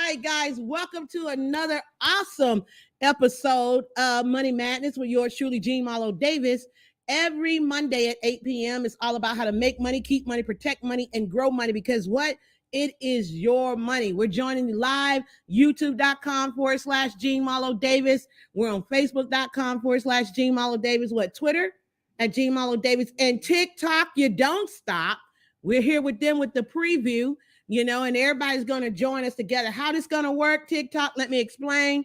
right, guys, welcome to another awesome episode of Money Madness with yours truly, Marlo Davis. Every Monday at 8 p.m. It's all about how to make money, keep money, protect money, and grow money because what? It is your money. We're joining you live, youtube.com/Gene Marlo Davis. We're on facebook.com/Gene Marlo Davis. What, Twitter at Gene Marlo Davis, and TikTok, you don't stop. We're here with them with the preview, and everybody's going to join us together. How this going to work, TikTok, let me explain.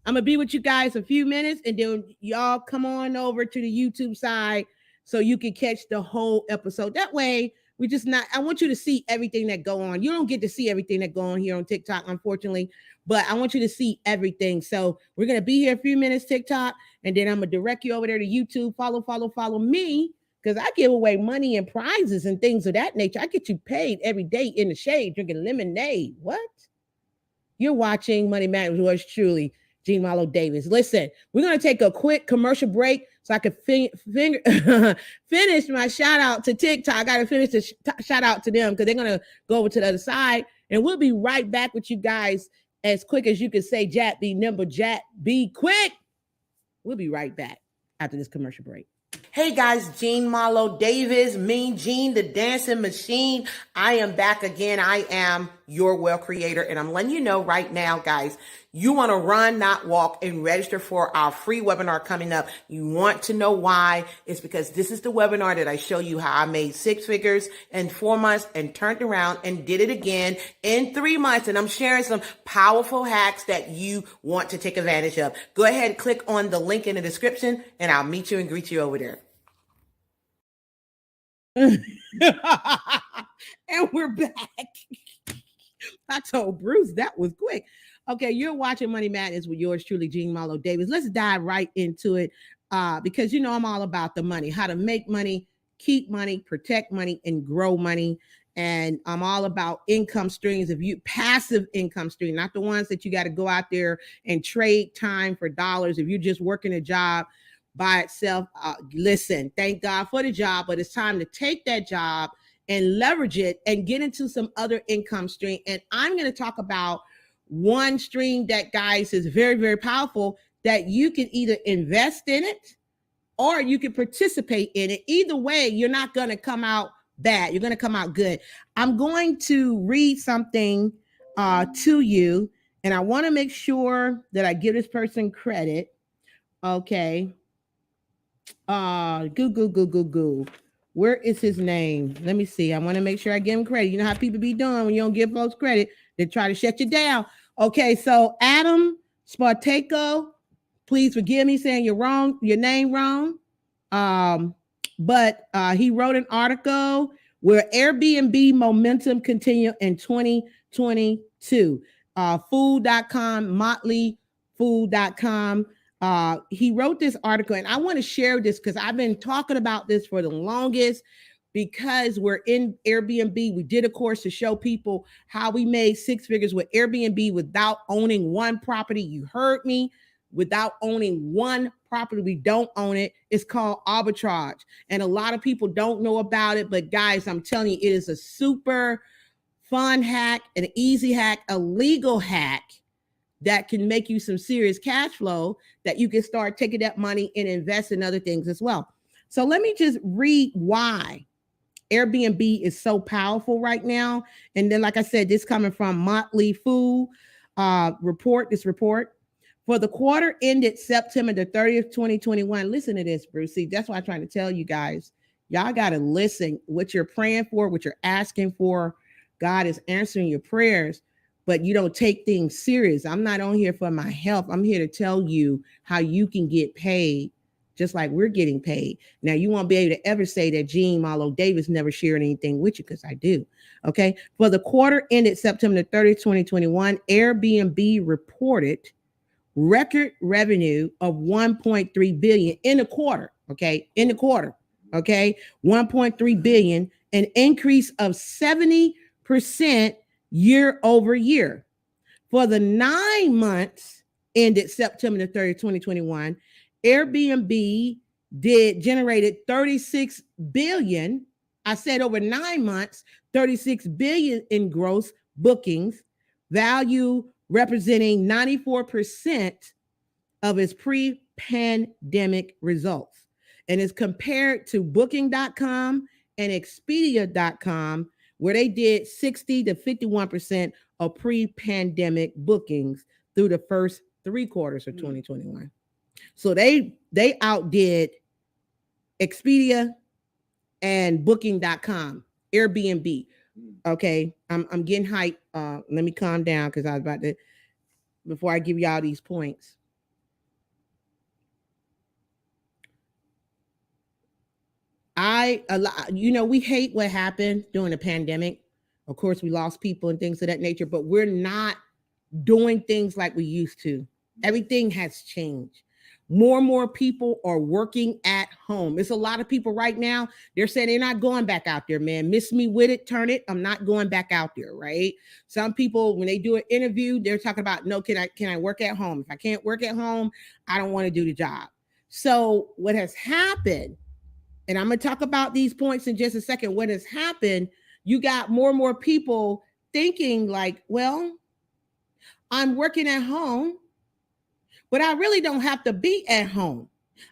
I'm going to be with you guys a few minutes, and then y'all come on over to the YouTube side so you can catch the whole episode. That way, I want you to see everything that go on. You don't get to see everything that go on here on TikTok, unfortunately, but I want you to see everything. So we're going to be here a few minutes, TikTok, and then I'm going to direct you over there to YouTube. Follow me. Because I give away money and prizes and things of that nature. I get you paid every day in the shade drinking lemonade. What? You're watching Money Matters with yours truly, Gene Marlo Davis. Listen, we're going to take a quick commercial break so I can finish my shout out to TikTok. I got to finish the shout out to them because they're going to go over to the other side. And we'll be right back with you guys as quick as you can say, Jack, be nimble, Jack, be quick. We'll be right back after this commercial break. Hey guys, Gene Marlo Davis, Mean Gene, the dancing machine. I am back again. I am your wealth creator, and I'm letting you know right now, guys, you want to run, not walk, and register for our free webinar coming up. You want to know why? It's because this is the webinar that I show you how I made 6 figures in 4 months and turned around and did it again in 3 months. And I'm sharing some powerful hacks that you want to take advantage of. Go ahead and click on the link in the description, and I'll meet you and greet you over there. And we're back. I told Bruce that was quick. Okay, you're watching Money Madness with yours truly, Gene Marlo Davis. Let's dive right into it because I'm all about the money, how to make money, keep money, protect money, and grow money. And I'm all about income streams. Passive income stream, not the ones that you got to go out there and trade time for dollars. If you're just working a job by itself, listen, thank God for the job, but it's time to take that job and leverage it and get into some other income stream. And I'm going to talk about one stream that, guys, is very, very powerful that you can either invest in it or you can participate in it. Either way, you're not going to come out bad. You're going to come out good. I'm going to read something to you, and I want to make sure that I give this person credit. Okay. Goo. Where is his name? Let me see. I want to make sure I give him credit. You know how people be doing when you don't give folks credit. They try to shut you down. Okay, so Adam Spartaco, please forgive me saying your name wrong. But he wrote an article where Airbnb momentum continue in 2022. Food.com, motleyfood.com. He wrote this article, and I want to share this because I've been talking about this for the longest. Because we're in Airbnb, we did a course to show people how we made 6 figures with Airbnb without owning one property. You heard me. Without owning one property, we don't own it. It's called arbitrage. And a lot of people don't know about it. But guys, I'm telling you, it is a super fun hack, an easy hack, a legal hack that can make you some serious cash flow that you can start taking that money and invest in other things as well. So let me just read why Airbnb is so powerful right now. And then, like I said, this coming from Motley Food report. For the quarter ended September the 30th, 2021. Listen to this, Bruce. See, that's why I'm trying to tell you guys. Y'all got to listen. What you're praying for, what you're asking for, God is answering your prayers, but you don't take things serious. I'm not on here for my help. I'm here to tell you how you can get paid just like we're getting paid. Now, you won't be able to ever say that Gene Marlo Davis never shared anything with you, because I do. Okay. For the quarter ended September 30th, 2021, Airbnb reported record revenue of $1.3 billion in the quarter. Okay. In the quarter. Okay. $1.3 billion, an increase of 70% year over year. For the 9 months ended September 30th, 2021, Airbnb generated 36 billion. I said over 9 months, 36 billion in gross bookings, value representing 94% of its pre-pandemic results, and is compared to booking.com and expedia.com, where they did 60 to 51% of pre-pandemic bookings through the first 3 quarters of 2021. So they outdid Expedia and booking.com, Airbnb. Okay, I'm getting hyped. Let me calm down because I was about to, before I give y'all these points. We hate what happened during the pandemic. Of course, we lost people and things of that nature, but we're not doing things like we used to. Everything has changed. More and more people are working at home. It's a lot of people right now. They're saying they're not going back out there, man. Miss me with it, turn it. I'm not going back out there, right? Some people, when they do an interview, they're talking about, no, can I work at home? If I can't work at home, I don't want to do the job. So what has happened, and I'm going to talk about these points in just a second. What has happened, you got more and more people thinking like, well, I'm working at home, but I really don't have to be at home.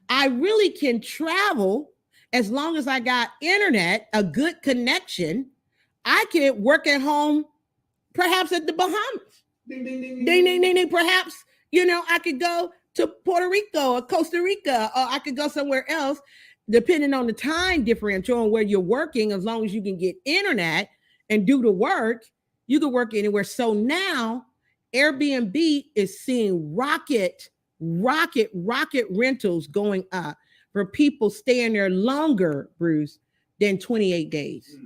I really can travel as long as I got internet, a good connection. I can work at home, perhaps at the Bahamas. Ding, ding, ding, ding, ding, ding, ding. Perhaps, I could go to Puerto Rico or Costa Rica, or I could go somewhere else, depending on the time differential and where you're working. As long as you can get internet and do the work, you can work anywhere. So now Airbnb is seeing rocket rentals going up for people staying there longer, Bruce, than 28 days.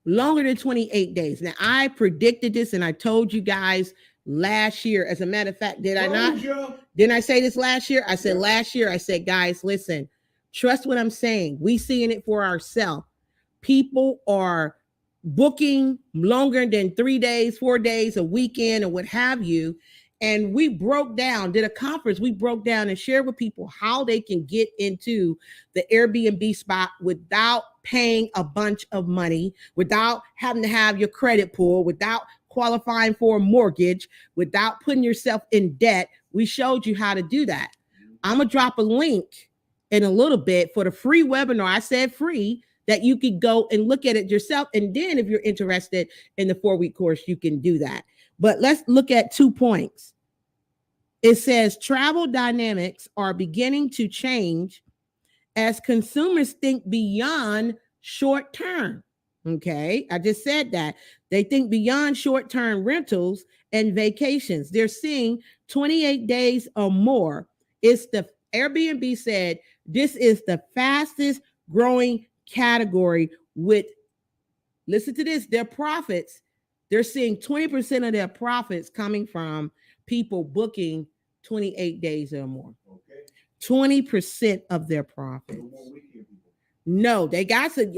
Longer than 28 days. Now, I predicted this and I told you guys last year. As a matter of fact, did I not? Didn't I say this last year? I said last year, I said, guys, listen, trust what I'm saying. We seeing it for ourselves. People are booking longer than 3 days, 4 days, a weekend, or what have you. And we did a conference. We broke down and shared with people how they can get into the Airbnb spot without paying a bunch of money, without having to have your credit pulled, without qualifying for a mortgage, without putting yourself in debt. We showed you how to do that. I'm going to drop a link in a little bit for the free webinar. I said free, that you could go and look at it yourself. And then if you're interested in the 4-week course, you can do that. But let's look at 2 points. It says travel dynamics are beginning to change as consumers think beyond short term. Okay, I just said that. They think beyond short-term rentals and vacations. They're seeing 28 days or more. Airbnb said this is the fastest growing category with, listen to this, their profits. They're seeing 20% of their profits coming from people booking 28 days or more. Okay. 20% of their profits. No, they got to,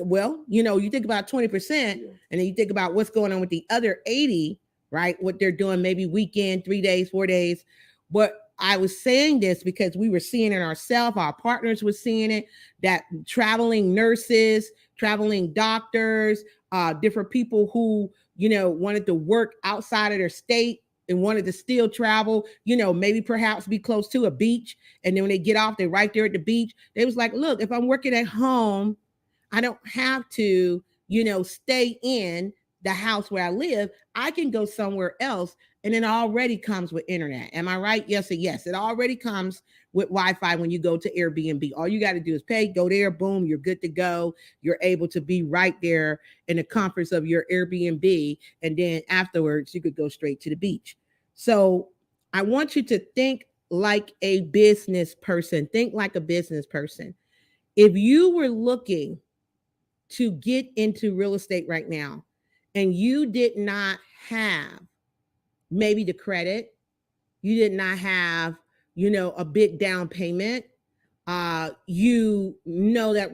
you think about 20%, and then you think about what's going on with the other 80, right? What they're doing, maybe weekend, 3 days, 4 days. But I was saying this because we were seeing it ourselves. Our partners were seeing it, that traveling nurses, traveling doctors, different people who, wanted to work outside of their state and wanted to still travel, maybe perhaps be close to a beach. And then when they get off, they're right there at the beach. They was like, look, if I'm working at home, I don't have to, stay in the house where I live. I can go somewhere else. And it already comes with internet. Am I right? Yes or yes. It already comes with Wi-Fi when you go to Airbnb. All you got to do is pay, go there, boom, you're good to go. You're able to be right there in the comforts of your Airbnb. And then afterwards, you could go straight to the beach. So I want you to think like a business person. Think like a business person. If you were looking to get into real estate right now and you did not have maybe the credit, you did not have, a big down payment, that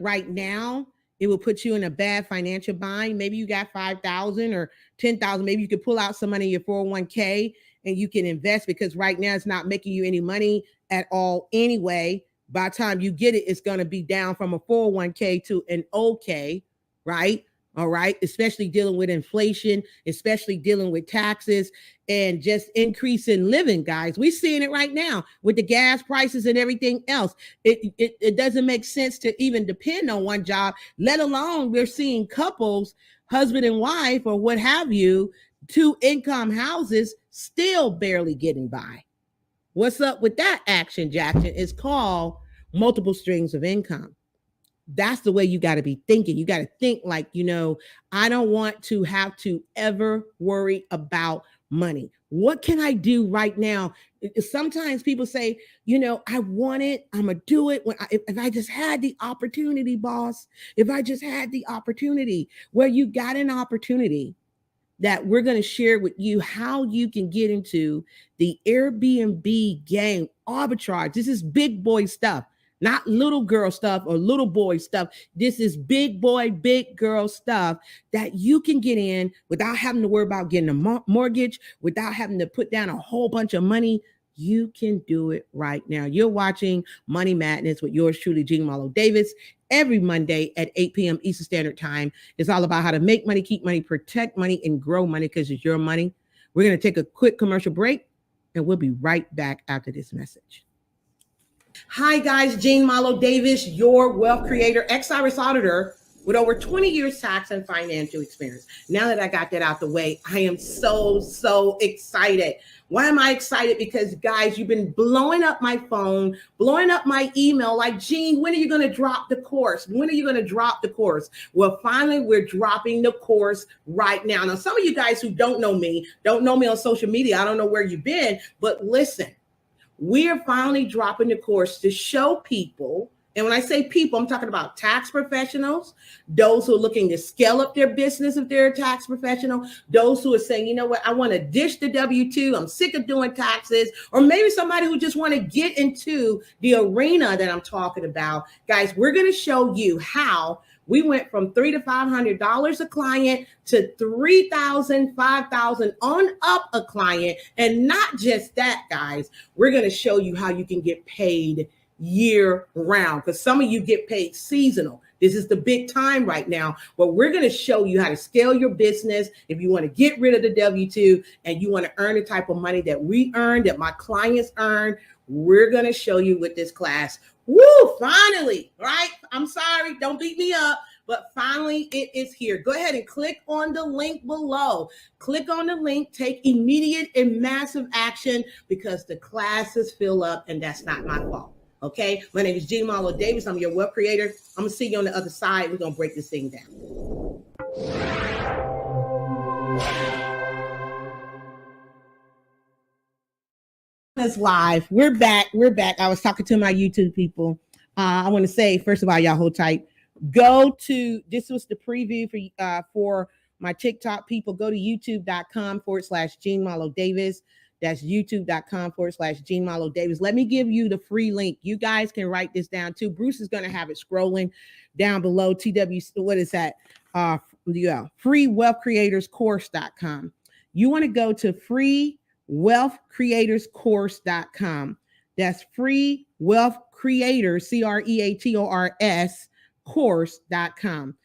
right now it will put you in a bad financial bind. Maybe you got 5,000 or 10,000. Maybe you could pull out some money in your 401k and you can invest, because right now it's not making you any money at all anyway. By the time you get it, it's going to be down from a 401k to an OK, right? All right. Especially dealing with inflation, especially dealing with taxes and just increase in living, guys. We're seeing it right now with the gas prices and everything else. It doesn't make sense to even depend on one job, let alone we're seeing couples, husband and wife, or what have you, two income houses still barely getting by. What's up with that action, Jackson? It's called multiple streams of income. That's the way you got to be thinking. You got to think like, I don't want to have to ever worry about money. What can I do right now? Sometimes people say, I want it. I'm going to do it if I just had the opportunity, boss. If I just had the opportunity. Well, you got an opportunity that we're going to share with you how you can get into the Airbnb game arbitrage. This is big boy stuff, not little girl stuff or little boy stuff. This is big boy, big girl stuff that you can get in without having to worry about getting a mortgage, without having to put down a whole bunch of money. You can do it right now. You're watching Money Madness with yours truly, Jean Marlo Davis, every Monday at 8 p.m. Eastern Standard Time. It's all about how to make money, keep money, protect money, and grow money because it's your money. We're going to take a quick commercial break, and we'll be right back after this message. Hi, guys. Jean Marlo Davis, your wealth creator, ex-Irish auditor with over 20 years tax and financial experience. Now that I got that out the way, I am so excited. Why am I excited? Because, guys, you've been blowing up my phone, blowing up my email, like, Jean, when are you going to drop the course? When are you going to drop the course? Well, finally, we're dropping the course right now. Now, some of you guys who don't know me on social media. I don't know where you've been, but listen, we're finally dropping the course to show people. And when I say people, I'm talking about tax professionals, those who are looking to scale up their business if they're a tax professional, those who are saying, you know what, I want to ditch the W-2, I'm sick of doing taxes, or maybe somebody who just want to get into the arena that I'm talking about. Guys, we're going to show you how we went from $300 to $500 a client to $3,000, $5,000 on up a client. And not just that, guys, we're going to show you how you can get paid year round, because some of you get paid seasonal. This is the big time right now, but we're going to show you how to scale your business. If you want to get rid of the W-2 and you want to earn the type of money that we earn, that my clients earn, we're going to show you with this class. Woo, finally, right? I'm sorry, don't beat me up, but finally it is here. Go ahead and click on the link below. Click on the link, take immediate and massive action, because the classes fill up and that's not my fault. Okay, my name is Jean Marlo Davis. I'm your web creator. I'm gonna see you on the other side. We're gonna break this thing down. It's live. We're back. I was talking to my YouTube people. I want to say, first of all, y'all hold tight. This was the preview for my TikTok people. Go to youtube.com/Jean Marlo Davis. That's youtube.com/Jean Marlo Davis. Let me give you the free link. You guys can write this down too. Bruce is going to have it scrolling down below. What is that? freewealthcreatorscourse.com. You want to go to freewealthcreatorscourse.com. That's freewealthcreators, course.com.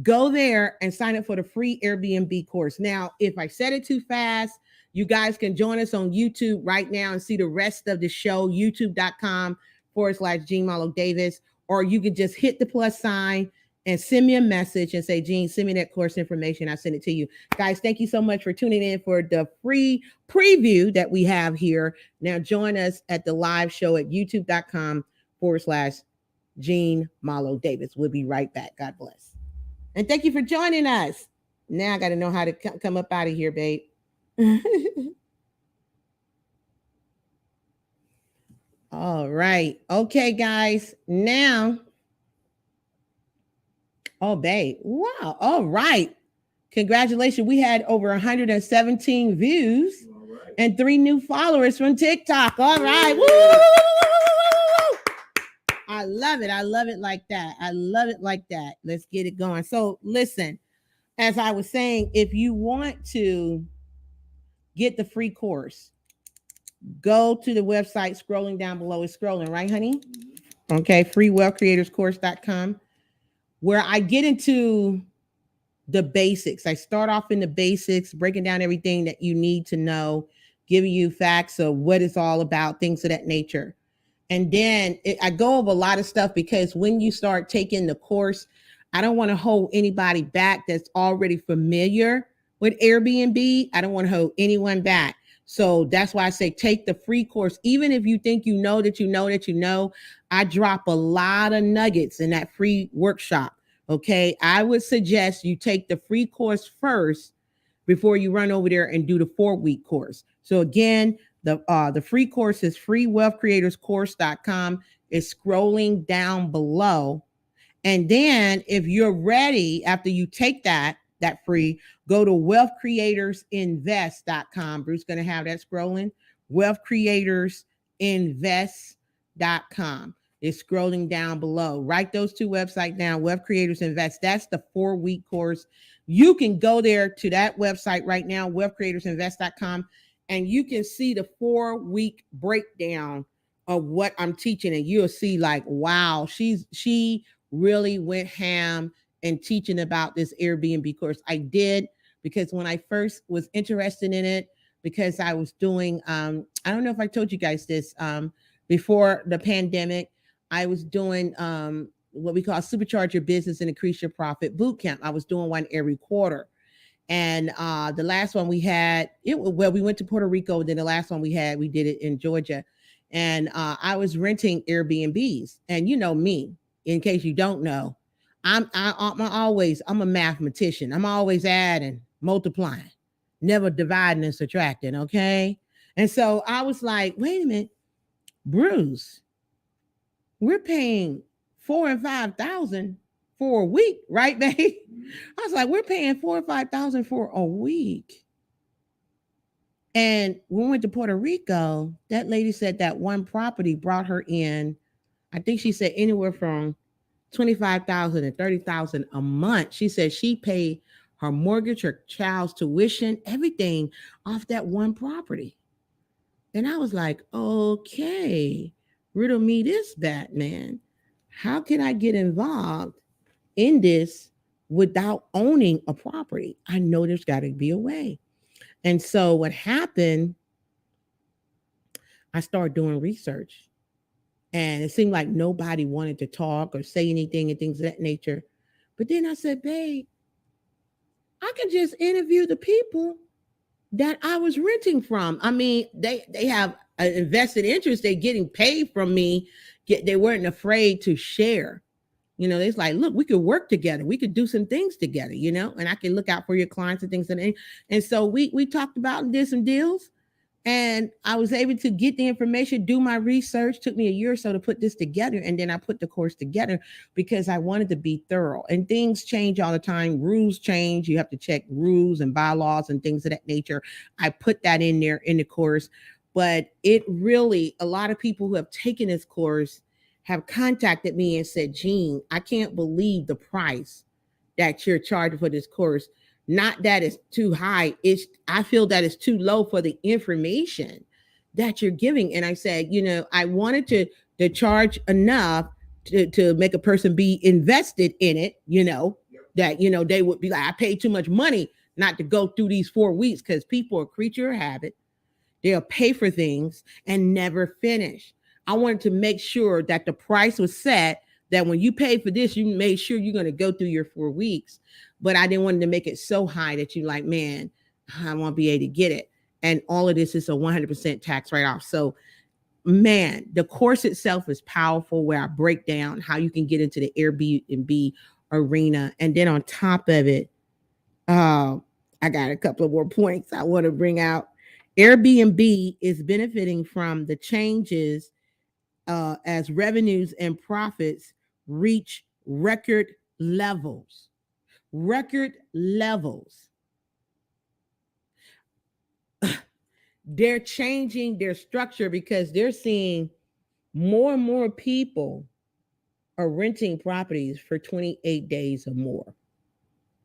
Go there and sign up for the free Airbnb course. Now, if I said it too fast, you guys can join us on YouTube right now and see the rest of the show, youtube.com/Jean Marlo Davis, or you could just hit the plus sign and send me a message and say, Jean, send me that course information. I'll send it to you. Guys, thank you so much for tuning in for the free preview that we have here. Now join us at the live show at youtube.com/Jean Marlo Davis. We'll be right back. God bless. And thank you for joining us. Now I got to know how to come up out of here, babe. All right. Okay, guys. Now. Oh, babe. Wow. All right. Congratulations. We had over 117 views and 3 new followers from TikTok. All right. Woo! I love it. I love it like that. Let's get it going. So listen, as I was saying, if you want to get the free course, go to the website scrolling down below. It's scrolling, right, honey? Okay, freewealthcreatorscourse.com, where I get into the basics. I start off in the basics, breaking down everything that you need to know, giving you facts of what it's all about, things of that nature. And then I go over a lot of stuff because when you start taking the course, I don't want to hold anybody back that's already familiar with Airbnb. I don't want to hold anyone back. So that's why I say take the free course. Even if you think you know that you know that you know, I drop a lot of nuggets in that free workshop. Okay. I would suggest you take the free course first before you run over there and do the 4-week course. So again, the free course is freewealthcreatorscourse.com. It's scrolling down below. And then if you're ready, after you take that free, go to wealthcreatorsinvest.com. Bruce's going to have that scrolling. Wealthcreatorsinvest.com. It's scrolling down below. Write those two websites down, Wealth Creators Invest. That's the 4-week course. You can go there to that website right now, wealthcreatorsinvest.com, and you can see the 4-week breakdown of what I'm teaching. And you'll see like, wow, she really went ham and teaching about this Airbnb course. I did because when I first was interested in it, because I was doing, I don't know if I told you guys this, before the pandemic, I was doing what we call Supercharge Your Business and Increase Your Profit boot camp. I was doing one every quarter. And the last one we had, we went to Puerto Rico. Then the last one we did it in Georgia. And I was renting Airbnbs. And you know me, in case you don't know, I'm a mathematician. I'm always adding, multiplying, never dividing and subtracting. Okay. And so I was like, wait a minute, Bruce, we're paying $4,000 and $5,000 for a week, right, babe? I was like, we're paying $4,000 or $5,000 for a week. And when we went to Puerto Rico, that lady said that one property brought her in, I think she said anywhere from $25,000 and $30,000 a month. She said she paid her mortgage, her child's tuition, everything off that one property. And I was like, okay, riddle me this, Batman. How can I get involved in this without owning a property? I know there's got to be a way. And so what happened, I started doing research. And it seemed like nobody wanted to talk or say anything and things of that nature. But then I said, babe, I can just interview the people that I was renting from. I mean, they have an invested interest. They're getting paid from me. They weren't afraid to share. You know, it's like, look, we could work together. We could do some things together, you know, and I can look out for your clients and things. And so we talked about and did some deals. And I was able to get the information, do my research. Took me a year or so to put this together. And then I put the course together because I wanted to be thorough. And things change all the time. Rules change. You have to check rules and bylaws and things of that nature. I put that in there in the course. But it really, a lot of people who have taken this course have contacted me and said, Jean, I can't believe the price that you're charging for this course. Not that it's too high. I feel that it's too low for the information that you're giving. And I said, you know, I wanted to charge enough to make a person be invested in it, you know, that, you know, they would be like, I paid too much money not to go through these 4 weeks, because people are creature of habit. They'll pay for things and never finish. I wanted to make sure that the price was set, that when you pay for this, you made sure you're going to go through your 4 weeks. But I didn't want to make it so high that you like, man, I won't be able to get it. And all of this is a 100% tax write-off. So, man, the course itself is powerful, where I break down how you can get into the Airbnb arena. And then on top of it, I got a couple of more points I want to bring out. Airbnb is benefiting from the changes as revenues and profits reach record levels. Record levels. They're changing their structure because they're seeing more and more people are renting properties for 28 days or more.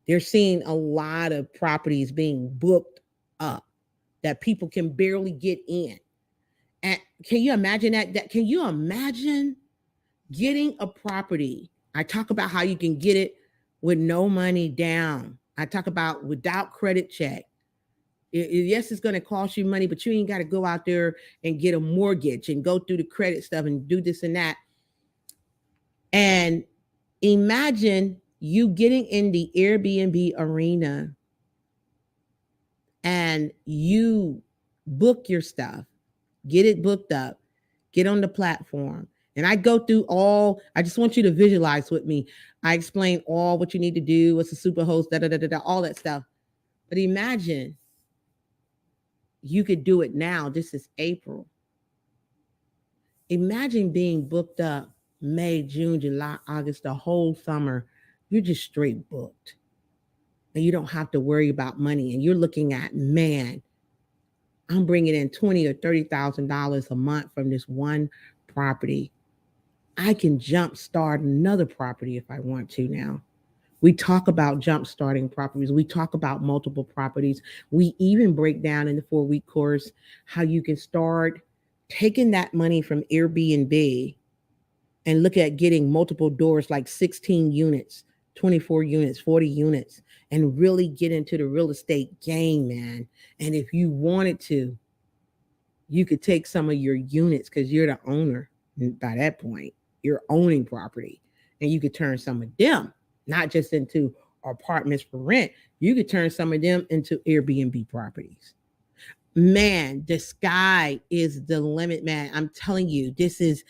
They're seeing a lot of properties being booked up that people can barely get in. And can you imagine that? Can you imagine getting a property? I talk about how you can get it with no money down. I talk about without credit check. Yes, it's going to cost you money, but you ain't got to go out there and get a mortgage and go through the credit stuff and do this and that. And imagine you getting in the Airbnb arena and you book your stuff, get it booked up, get on the platform. And I go through I just want you to visualize with me. I explain all what you need to do, what's a super host, all that stuff. But imagine you could do it now. This is April. Imagine being booked up May, June, July, August, the whole summer. You're just straight booked. And you don't have to worry about money. And you're looking at, man, I'm bringing in $20,000 or $30,000 a month from this one property. I can jumpstart another property if I want to now. We talk about jump starting properties. We talk about multiple properties. We even break down in the 4-week course how you can start taking that money from Airbnb and look at getting multiple doors, like 16 units, 24 units, 40 units, and really get into the real estate game, man. And if you wanted to, you could take some of your units, because you're the owner by that point. You're owning property, and you could turn some of them not just into apartments for rent. You could turn some of them into Airbnb properties. Man, the sky is the limit, man. I'm telling you, this is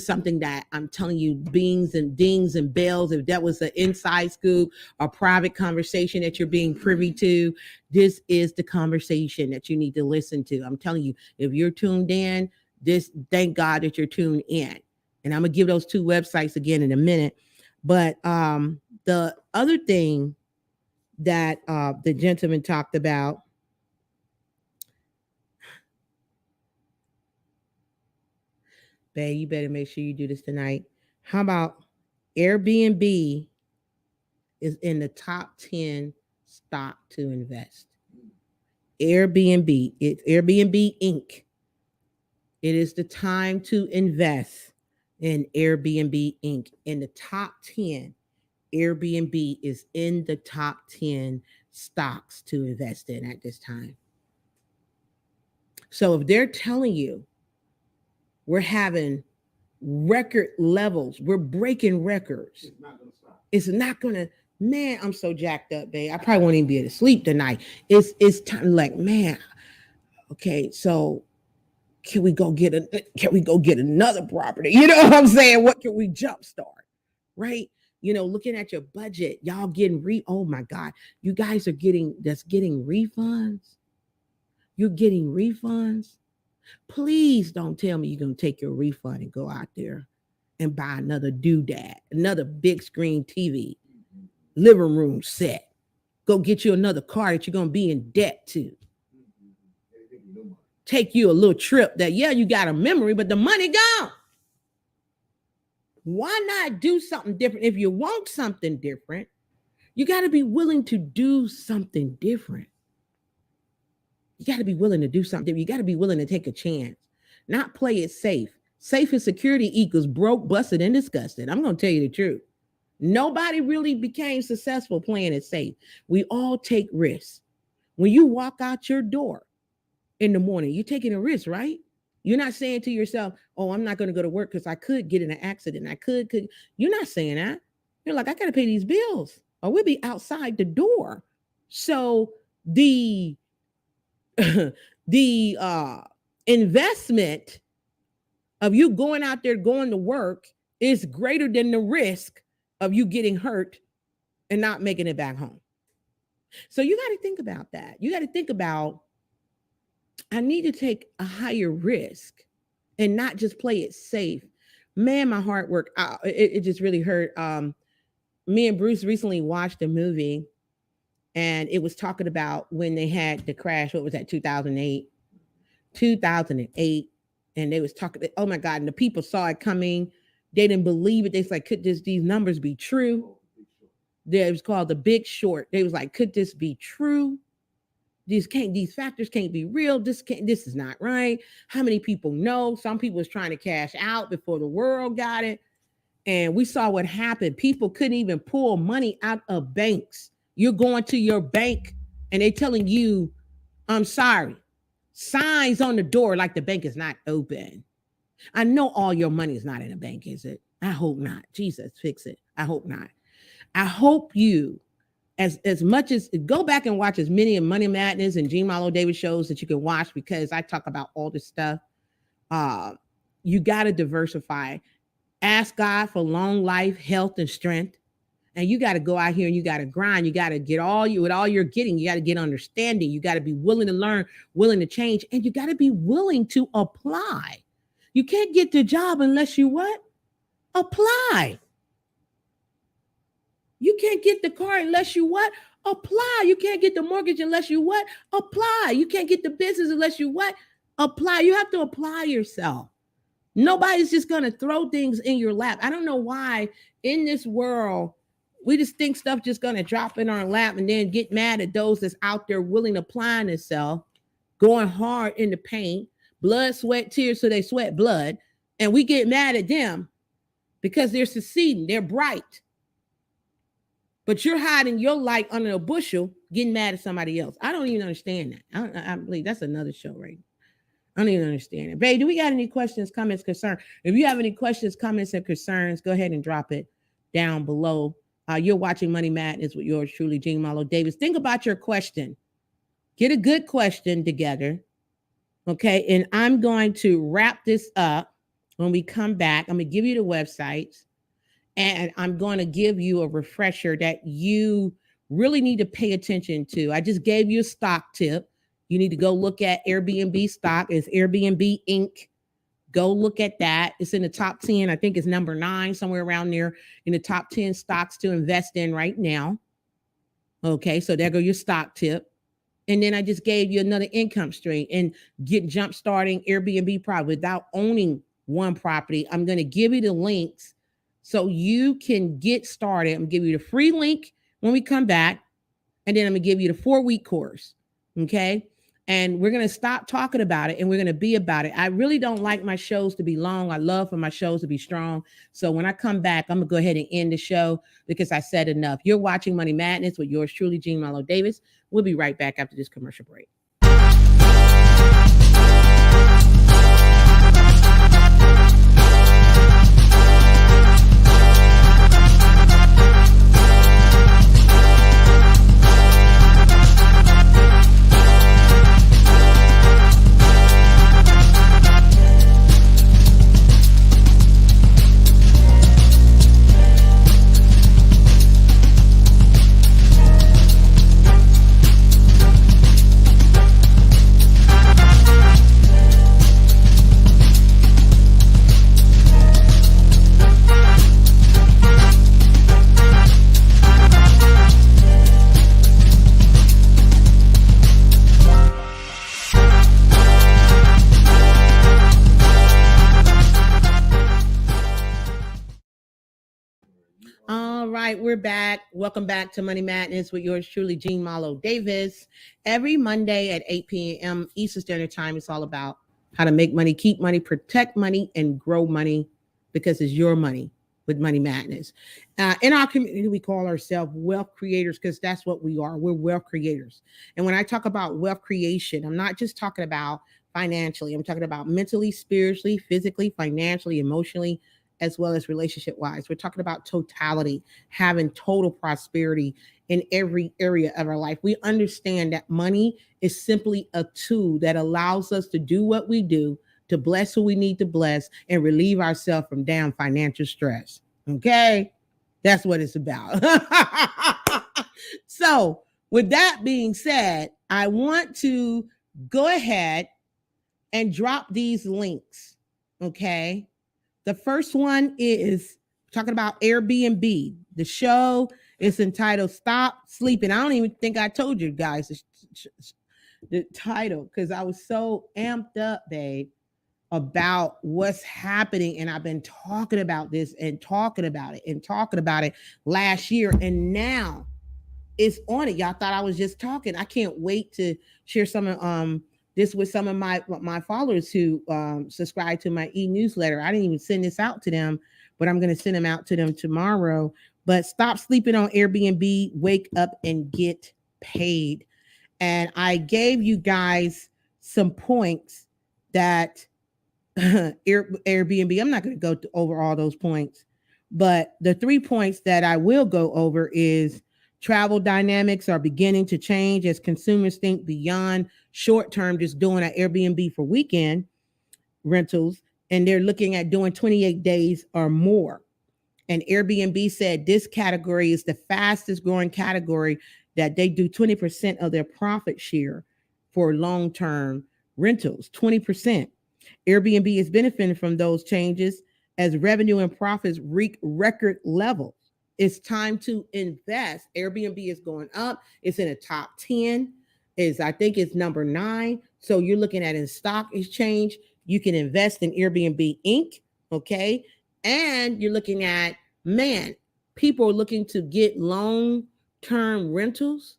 something that I'm telling you, beans and dings and bells. If that was an inside scoop, a private conversation that you're being privy to, this is the conversation that you need to listen to. I'm telling you, if you're tuned in, thank God that you're tuned in. And I'm gonna give those 2 websites again in a minute. But the other thing that the gentleman talked about, babe, you better make sure you do this tonight. How about Airbnb is in the top 10 stock to invest? Airbnb, it's Airbnb Inc. It is the time to invest in Airbnb Inc. In the top 10. Airbnb is in the top 10 stocks to invest in at this time. So if they're telling you we're having record levels, we're breaking records, it's not going to, man, I'm so jacked up, babe. I probably won't even be able to sleep tonight. It's time, like, man, okay, so can we go get another property? You know what I'm saying? What can we jumpstart? Right? Looking at your budget, y'all getting oh my God, you guys are getting refunds. You're getting refunds. Please don't tell me you're going to take your refund and go out there and buy another doodad, another big screen TV, living room set. Go get you another car that you're going to be in debt to. Take you a little trip that, yeah, you got a memory, but the money gone. Why not do something different? If you want something different, you got to be willing to do something different. You got to be willing to do something. You got to be willing to take a chance, not play it safe. Safe and security equals broke, busted, and disgusted. I'm going to tell you the truth. Nobody really became successful playing it safe. We all take risks. When you walk out your door in the morning, you're taking a risk, right? You're not saying to yourself, oh, I'm not going to go to work because I could get in an accident. I could. You're not saying that. You're like, I got to pay these bills or we'll be outside the door. So the investment of you going out there, going to work is greater than the risk of you getting hurt and not making it back home. So you got to think about that. You got to think about, I need to take a higher risk and not just play it safe. Man, my heart work, it just really hurt. Me and Bruce recently watched a movie, and it was talking about when they had the crash. What was that? 2008. And they was talking, oh my God, and the people saw it coming. They didn't believe it. They was like, could these numbers be true? It was called The Big Short. They was like, could this be true? These factors can't be real. This is not right. How many people know? Some people was trying to cash out before the world got it. And we saw what happened. People couldn't even pull money out of banks You're going to your bank and they're telling you, I'm sorry. Signs on the door like the bank is not open. I know all your money is not in the bank, is it? I hope not. Jesus, fix it. I hope not. I hope you, as much as go back and watch as many of Money Madness and Gene Marlo Davis shows that you can watch, because I talk about all this stuff. You got to diversify. Ask God for long life, health, and strength. And you got to go out here and you got to grind. You got to get all you're getting. You got to get understanding. You got to be willing to learn, willing to change, and you got to be willing to apply. You can't get the job unless you what? Apply. You can't get the car unless you what? Apply. You can't get the mortgage unless you what? Apply. You can't get the business unless you what? Apply. You have to apply yourself. Nobody's just going to throw things in your lap. I don't know why in this world we just think stuff just going to drop in our lap and then get mad at those that's out there willing to apply themselves, going hard in the paint, blood, sweat, tears, so they sweat blood. And we get mad at them because they're succeeding. They're bright. But you're hiding your light under a bushel, getting mad at somebody else. I don't even understand that. I believe that's another show, right? I don't even understand it. Babe, do we got any questions, comments, concerns? If you have any questions, comments, and concerns, go ahead and drop it down below. You're watching Money Madness with yours truly, Gene Marlo Davis. Think about your question. Get a good question together. Okay, and I'm going to wrap this up when we come back. I'm going to give you the websites, and I'm going to give you a refresher that you really need to pay attention to. I just gave you a stock tip. You need to go look at Airbnb stock. It's Airbnb Inc. Go look at that. It's in the top 10. I think it's number 9, somewhere around there in the top 10 stocks to invest in right now. Okay, so there go your stock tip. And then I just gave you another income stream and get jump starting Airbnb property without owning one property. I'm going to give you the links so you can get started. I'm going to give you the free link when we come back. And then I'm going to give you the 4-week course. Okay. And we're going to stop talking about it and we're going to be about it. I really don't like my shows to be long. I love for my shows to be strong. So when I come back, I'm going to go ahead and end the show because I said enough. You're watching Money Madness with yours truly, Gene Marlo Davis. We'll be right back after this commercial break. All right, we're back. Welcome back to Money Madness with yours truly, Gene Marlo Davis. Every Monday at 8 p.m. Eastern Standard Time, it's all about how to make money, keep money, protect money, and grow money because it's your money with Money Madness. In our community, we call ourselves wealth creators because that's what we are. We're wealth creators. And when I talk about wealth creation, I'm not just talking about financially. I'm talking about mentally, spiritually, physically, financially, emotionally, as well as relationship wise. We're talking about totality, having total prosperity in every area of our life. We understand that money is simply a tool that allows us to do what we do, to bless who we need to bless, and relieve ourselves from damn financial stress. Okay? That's what it's about. So, with that being said, I want to go ahead and drop these links. Okay? The first one is talking about Airbnb. The show is entitled Stop Sleeping. I don't even think I told you guys the title because I was so amped up, babe, about what's happening. And I've been talking about this and talking about it last year. And now it's on it. Y'all thought I was just talking. I can't wait to share some of this with some of my followers who subscribe to my e-newsletter. I didn't even send this out to them, but I'm going to send them out to them tomorrow But stop sleeping on Airbnb, wake up and get paid. And I gave you guys some points that Airbnb, I'm not going to go over all those points, but the 3 points that I will go over is travel dynamics are beginning to change as consumers think beyond short term, just doing an Airbnb for weekend rentals, and they're looking at doing 28 days or more. And Airbnb said this category is the fastest growing category, that they do 20% of their profit share for long term rentals. 20%. Airbnb is benefiting from those changes as revenue and profits reach record levels. It's time to invest. Airbnb is going up. It's in the top 10. I think it's number 9. So you're looking at in stock exchange. You can invest in Airbnb Inc. Okay. And you're looking at, man, people are looking to get long-term rentals.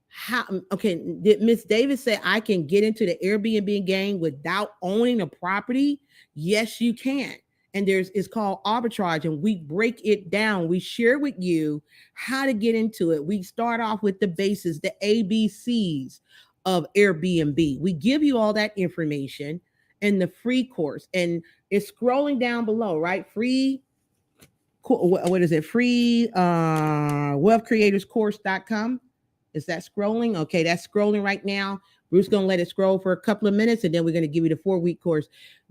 How, okay, did Miss Davis say I can get into the Airbnb game without owning a property? Yes, you can. And it's called arbitrage, and we break it down. We share with you how to get into it. We start off with the basis, the ABCs of Airbnb. We give you all that information in the free course, and it's scrolling down below, right? Free, what is it? Free wealthcreatorscourse.com. Is that scrolling? Okay, that's scrolling right now. Bruce going to let it scroll for a couple of minutes, and then we're going to give you the 4-week course.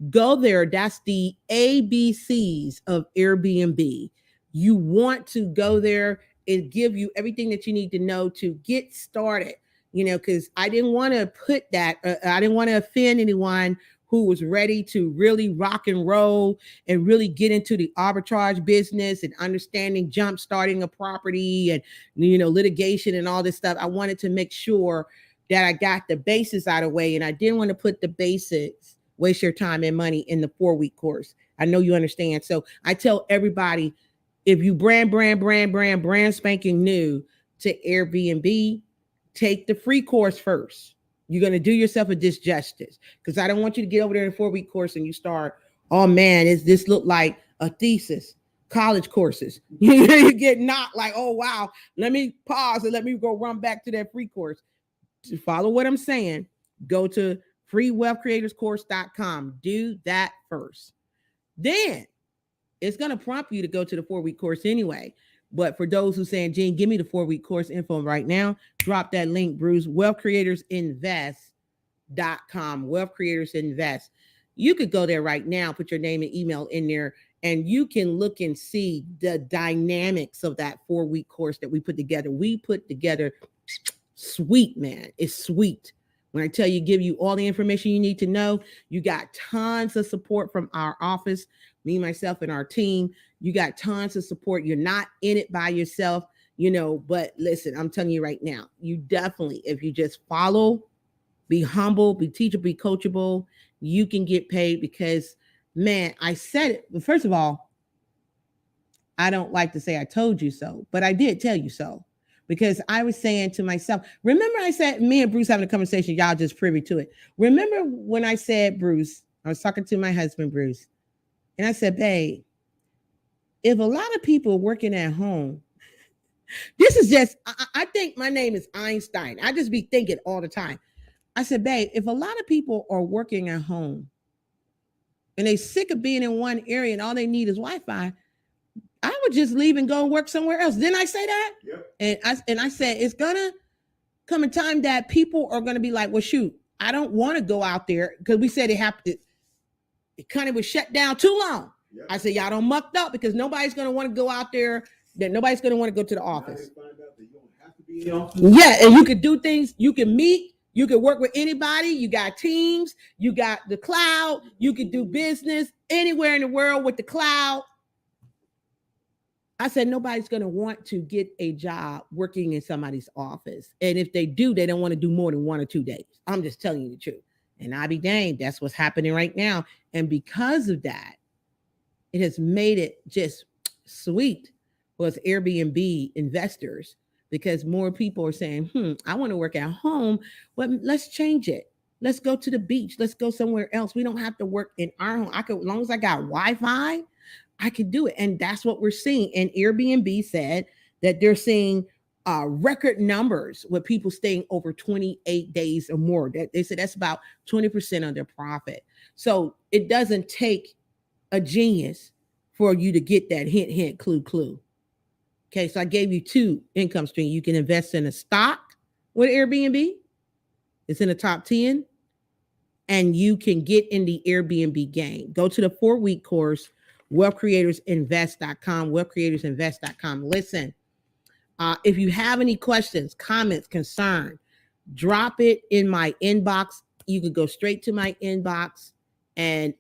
Go there. That's the ABCs of Airbnb. You want to go there and give you everything that you need to know to get started. Because I didn't want to put that, I didn't want to offend anyone who was ready to really rock and roll and really get into the arbitrage business and understanding jump starting a property and litigation and all this stuff. I wanted to make sure that I got the basics out of the way, and I didn't want to put the basics, waste your time and money in the 4-week course. I know you understand. So I tell everybody, if you brand spanking new to Airbnb, take the free course first. You're going to do yourself a disjustice, because I don't want you to get over there in a 4-week course and you start, oh man, is this look like a thesis, college courses. You get knocked like, oh wow, let me pause and let me go run back to that free course. To follow what I'm saying, go to freewealthcreatorscourse.com. Do that first. Then it's going to prompt you to go to the 4-week course anyway. But for those who saying, Gene, give me the 4-week course info right now, drop that link, Bruce, wealthcreatorsinvest.com, Wealth Creators Invest. You could go there right now, put your name and email in there, and you can look and see the dynamics of that 4-week course that we put together. We put together sweet, man. It's sweet. When I tell you, give you all the information you need to know, you got tons of support from our office, me, myself, and our team. You got tons of support. You're not in it by yourself, but listen, I'm telling you right now, you definitely, if you just follow, be humble, be teachable, be coachable, you can get paid. Because, man, I said it. But first of all, I don't like to say I told you so, but I did tell you so. Because I was saying to myself, remember I said, me and Bruce having a conversation, y'all just privy to it. Remember when I said, Bruce, I was talking to my husband, Bruce, and I said, babe, if a lot of people are working at home, this is just, I think my name is Einstein. I just be thinking all the time. I said, babe, if a lot of people are working at home and they sick of being in one area and all they need is Wi-Fi, I would just leave and go work somewhere else. Didn't I say that? Yep. And I said, it's gonna come a time that people are gonna be like, well, shoot, I don't want to go out there, because we said it kind of was shut down too long. Yep. I said, y'all don't mucked up, because nobody's gonna want to go out there. That nobody's gonna want to go to the office. Find out that you don't have to be in the office. Yeah, and you could do things. You can meet. You can work with anybody. You got teams. You got the cloud. You can do business anywhere in the world with the cloud. I said, nobody's going to want to get a job working in somebody's office. And if they do, they don't want to do more than 1 or 2 days. I'm just telling you the truth. And I be danged, that's what's happening right now. And because of that, it has made it just sweet for us Airbnb investors, because more people are saying, I want to work at home, but let's change it. Let's go to the beach. Let's go somewhere else. We don't have to work in our home. As long as I got Wi-Fi, I could do it. And that's what we're seeing. And Airbnb said that they're seeing record numbers with people staying over 28 days or more. That they said that's about 20% of their profit. So it doesn't take a genius for you to get that hint, hint, clue, clue. Okay, so I gave you 2 income streams. You can invest in a stock with Airbnb. It's in the top 10. And you can get in the Airbnb game. Go to the 4-week course, wealthcreatorsinvest.com, wealthcreatorsinvest.com. Listen, if you have any questions, comments, concern, drop it in my inbox. You can go straight to my inbox and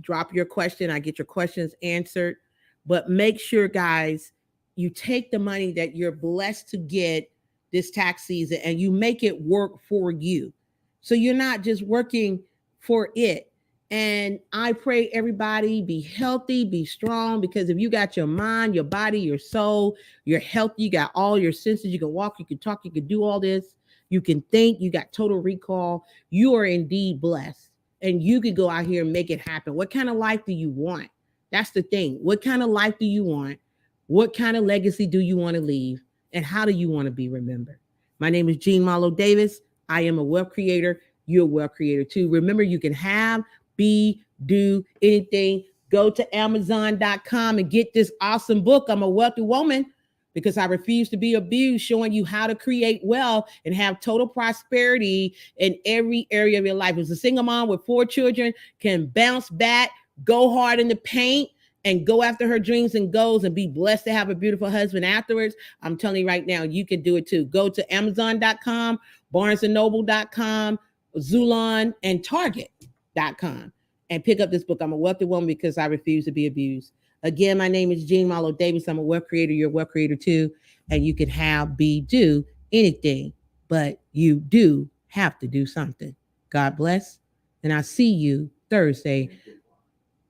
drop your question. I get your questions answered. But make sure, guys, you take the money that you're blessed to get this tax season and you make it work for you. So you're not just working for it. And I pray everybody be healthy, be strong, because if you got your mind, your body, your soul, you're healthy, you got all your senses, you can walk, you can talk, you can do all this, you can think, you got total recall, you are indeed blessed. And you can go out here and make it happen. What kind of life do you want? That's the thing. What kind of life do you want? What kind of legacy do you want to leave? And how do you want to be remembered? My name is Jean Marlo Davis. I am a wealth creator. You're a wealth creator too. Remember, you can have, be, do anything. Go to Amazon.com and get this awesome book. I'm a wealthy woman because I refuse to be abused, showing you how to create wealth and have total prosperity in every area of your life. As a single mom with 4 children can bounce back, go hard in the paint, and go after her dreams and goals and be blessed to have a beautiful husband afterwards. I'm telling you right now, you can do it too. Go to Amazon.com, BarnesandNoble.com, Zulon, and Target.com and pick up this book. I'm a wealthy woman because I refuse to be abused. Again, my name is Jean Marlo Davis. I'm a wealth creator. You're a wealth creator too. And you can have, be, do anything, but you do have to do something. God bless. And I'll see you Thursday.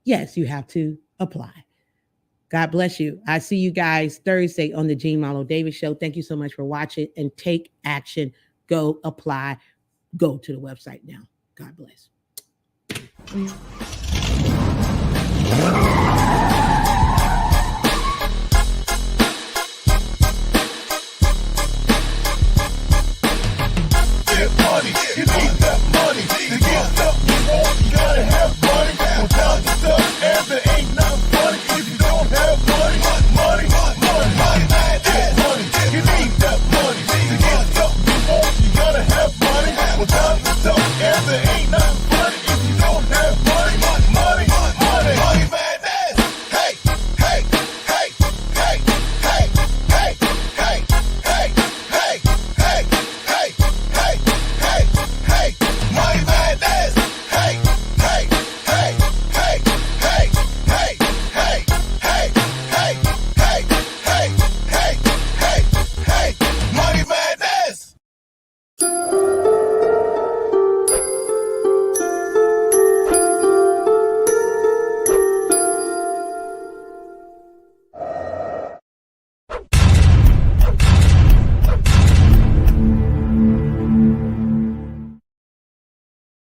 Yes, you have to apply. God bless you. I see you guys Thursday on the Jean Marlo Davis Show. Thank you so much for watching and take action. Go apply. Go to the website now. God bless.